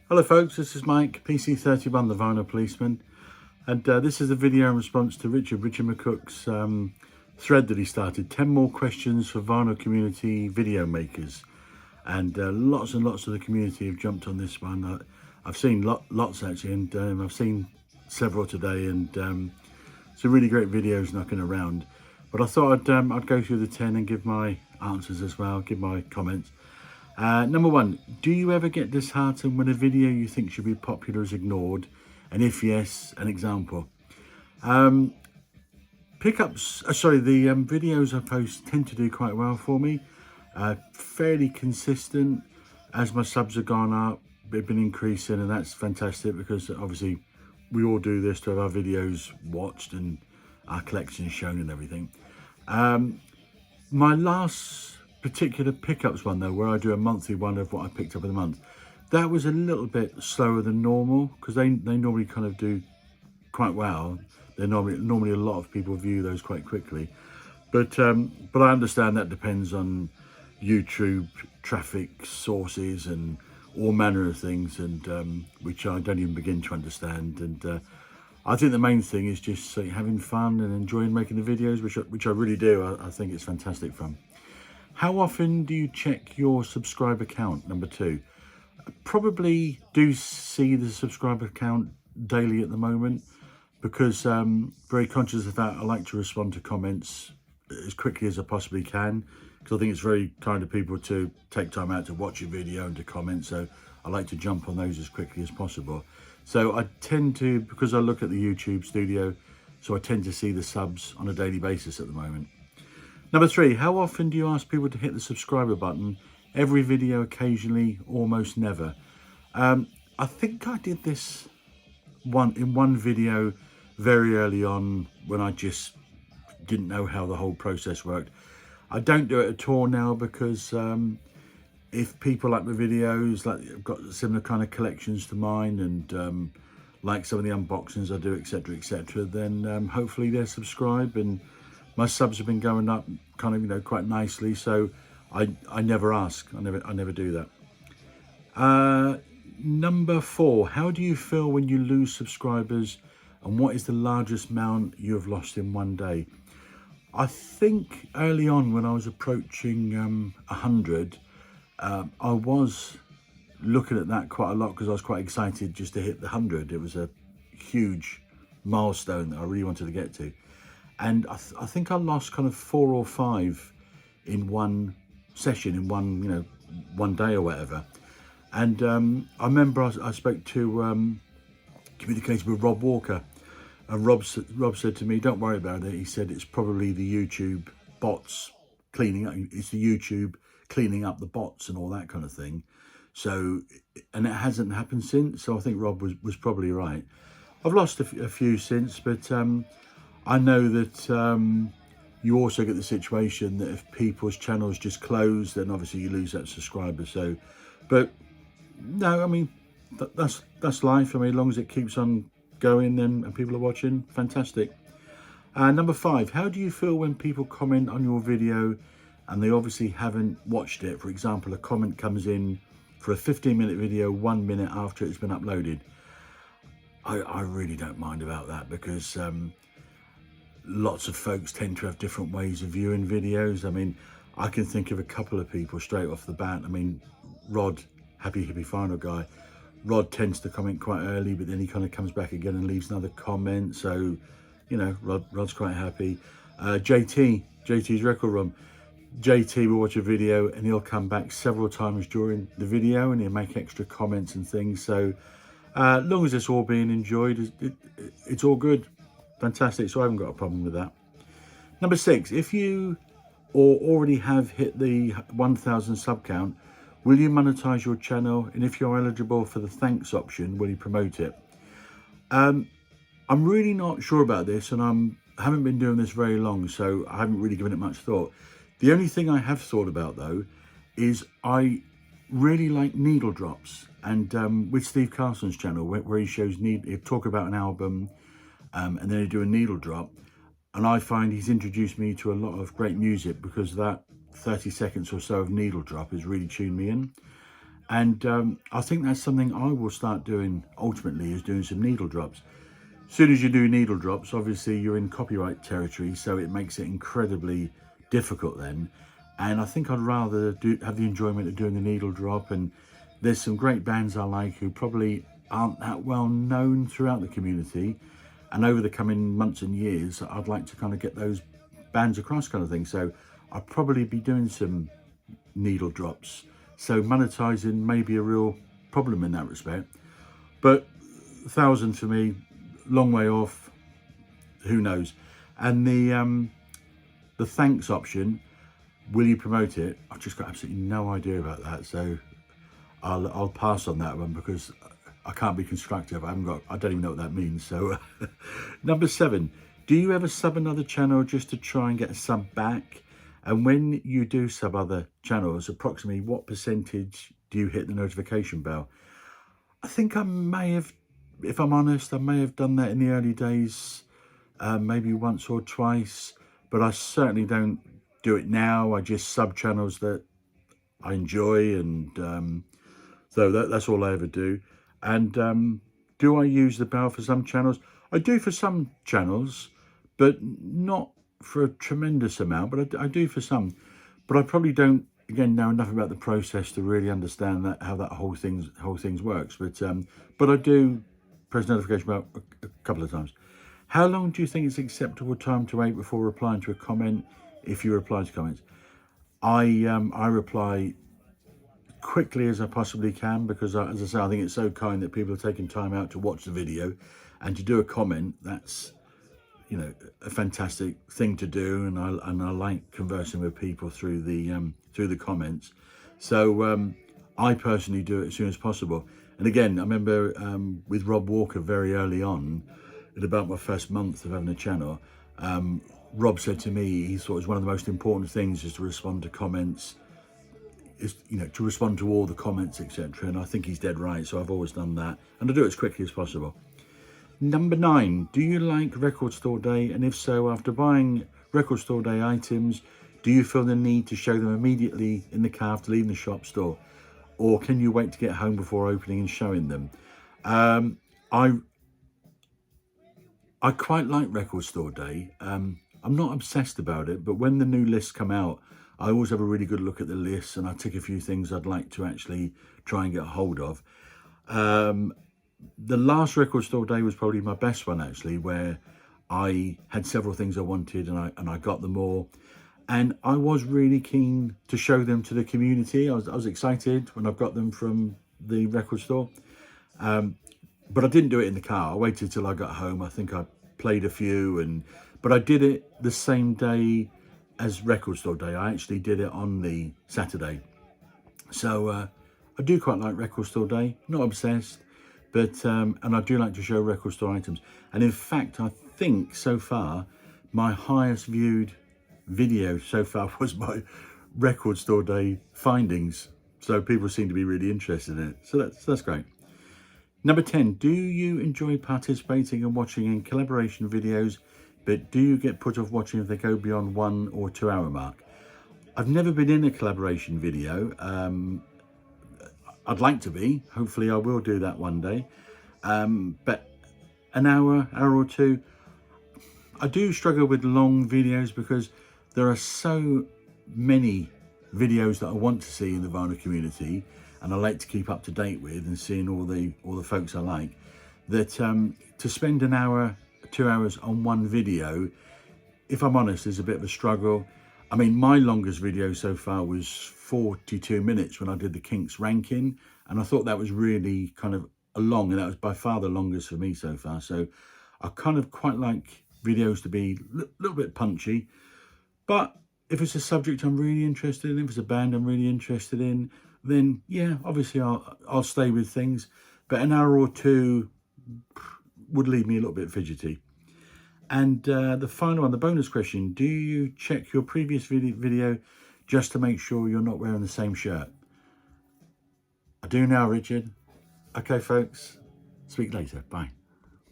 Hello folks, this is Mike, PC31, the Vinyl Policeman, and this is a video in response to Richard McCook's thread that he started, 10 more questions for vinyl community video makers, and lots and lots of the community have jumped on this one. I've seen lots actually, and I've seen several today, and some really great videos knocking around, but I thought I'd go through the 10 and give my answers as well, give my comments. Number one, do you ever get disheartened when a video you think should be popular is ignored? And if yes, an example. The videos I post tend to do quite well for me. Fairly consistent. As my subs have gone up, they've been increasing, and that's fantastic because obviously we all do this to have our videos watched and our collection shown and everything. My last particular pickups one though, where I do a monthly one of what I picked up in the month, that was a little bit slower than normal because they normally kind of do quite well. They're normally a lot of people view those quite quickly, but I understand that depends on YouTube traffic sources and all manner of things, and which I don't even begin to understand. And I think the main thing is just having fun and enjoying making the videos, which I really do. I think it's fantastic fun. How often do you check your subscriber count? Number two, probably do see the subscriber count daily at the moment because very conscious of that. I like to respond to comments as quickly as I possibly can because I think it's very kind of people to take time out to watch a video and to comment. So I like to jump on those as quickly as possible. So I tend to, because I look at the YouTube studio, so I tend to see the subs on a daily basis at the moment. Number three, how often do you ask people to hit the subscriber button? Every video, occasionally, almost never. I think I did this in one video very early on when I just didn't know how the whole process worked. I don't do it at all now because if people like my videos, like I've got similar kind of collections to mine, and like some of the unboxings I do, etc., then hopefully they're subscribed, and my subs have been going up kind of, quite nicely. So I never ask, I never do that. Number four, how do you feel when you lose subscribers, and what is the largest amount you have lost in one day? I think early on when I was approaching 100, I was looking at that quite a lot because I was quite excited just to hit the 100. It was a huge milestone that I really wanted to get to. And I think I lost kind of 4 or 5 in one session, in one day or whatever. And I remember I spoke to, communicated with Rob Walker, and Rob said to me, don't worry about it. He said, it's probably the YouTube bots cleaning up. It's the YouTube cleaning up the bots and all that kind of thing. So, and it hasn't happened since. So I think Rob was probably right. I've lost a few since, but I know that you also get the situation that if people's channels just close, then obviously you lose that subscriber. So, but no, I mean, that's life. I mean, as long as it keeps on going, then and people are watching, fantastic. Number five, how do you feel when people comment on your video and they obviously haven't watched it? For example, a comment comes in for a 15-minute video 1 minute after it's been uploaded. I really don't mind about that because lots of folks tend to have different ways of viewing videos. I mean, I can think of a couple of people straight off the bat. I mean, Rod, Happy Hippie Final Guy, Rod tends to comment quite early, but then he kind of comes back again and leaves another comment. So, Rod's quite happy. JT's Record Room. JT will watch a video and he'll come back several times during the video and he'll make extra comments and things. So, as long as it's all being enjoyed, it's all good. Fantastic. So I haven't got a problem with that. Number six, if you already have hit the 1,000 sub count, will you monetize your channel? And if you're eligible for the thanks option, will you promote it? I'm really not sure about this, and I haven't been doing this very long, so I haven't really given it much thought. The only thing I have thought about though is I really like needle drops, and with Steve Carson's channel where he shows he'll talk about an album, and then he'll do a needle drop, and I find he's introduced me to a lot of great music because that 30 seconds or so of needle drop has really tuned me in. And I think that's something I will start doing ultimately, is doing some needle drops. As soon as you do needle drops, obviously you're in copyright territory, so it makes it incredibly difficult then. And I think I'd rather have the enjoyment of doing the needle drop. And there's some great bands I like who probably aren't that well known throughout the community. And over the coming months and years, I'd like to kind of get those bands across, kind of thing. So I'll probably be doing some needle drops. So monetizing may be a real problem in that respect. But 1,000 for me, long way off, who knows. And the thanks option, will you promote it? I've just got absolutely no idea about that, so I'll pass on that one, because I can't be constructive. I don't even know what that means. So number 7, do you ever sub another channel just to try and get a sub back? And when you do sub other channels, approximately what percentage do you hit the notification bell? I think I may have, if I'm honest, I may have done that in the early days, maybe once or twice, but I certainly don't do it now. I just sub channels that I enjoy, and so that's all I ever do. And do I use the bell for some channels? I do for some channels, but not for a tremendous amount, but I do for some. But I probably don't, again, know enough about the process to really understand how that whole things works. But I do press notification bell a couple of times. How long do you think is acceptable time to wait before replying to a comment, if you reply to comments? I reply quickly as I possibly can, because as I say, I think it's so kind that people are taking time out to watch the video, and to do a comment, that's, you know, a fantastic thing to do. And I like conversing with people through the comments. So I personally do it as soon as possible. And again, I remember with Rob Walker very early on, at about my first month of having a channel, Rob said to me he thought it was one of the most important things is to respond to comments, is, you know, to respond to all the comments, etc. And I think he's dead right. So I've always done that, and I do it as quickly as possible. Number 9, do you like Record Store Day? And if so, after buying Record Store Day items, do you feel the need to show them immediately in the car after leaving the shop store? Or can you wait to get home before opening and showing them? I quite like Record Store Day. I'm not obsessed about it, but when the new lists come out, I always have a really good look at the lists, and I tick a few things I'd like to actually try and get a hold of. The last Record Store Day was probably my best one, actually, where I had several things I wanted, and I got them all. And I was really keen to show them to the community. I was excited when I got them from the record store. But I didn't do it in the car. I waited till I got home. I think I played a few, but I did it the same day as Record Store Day. I actually did it on the Saturday. So I do quite like Record Store Day. Not obsessed, but and I do like to show record store items. And in fact, I think so far my highest viewed video so far was my Record Store Day findings. So people seem to be really interested in it. So that's great. Number 10, do you enjoy participating and watching in collaboration videos, but do you get put off watching if they go beyond 1 or 2 hour mark? I've never been in a collaboration video. I'd like to be. Hopefully I will do that one day. But an hour or two, I do struggle with long videos, because there are so many videos that I want to see in the vinyl community, and I like to keep up to date with and seeing all the folks I like, that to spend an hour, 2 hours on one video, if I'm honest, is a bit of a struggle. I mean, my longest video so far was 42 minutes when I did the Kinks ranking, and I thought that was really kind of long, and that was by far the longest for me so far. So I kind of quite like videos to be a little bit punchy, but if it's a subject I'm really interested in, if it's a band I'm really interested in, then yeah, obviously I'll stay with things. But an hour or two would leave me a little bit fidgety. And the final one, the bonus question, do you check your previous video just to make sure you're not wearing the same shirt? I do now, Richard. Okay, folks, speak later. Bye.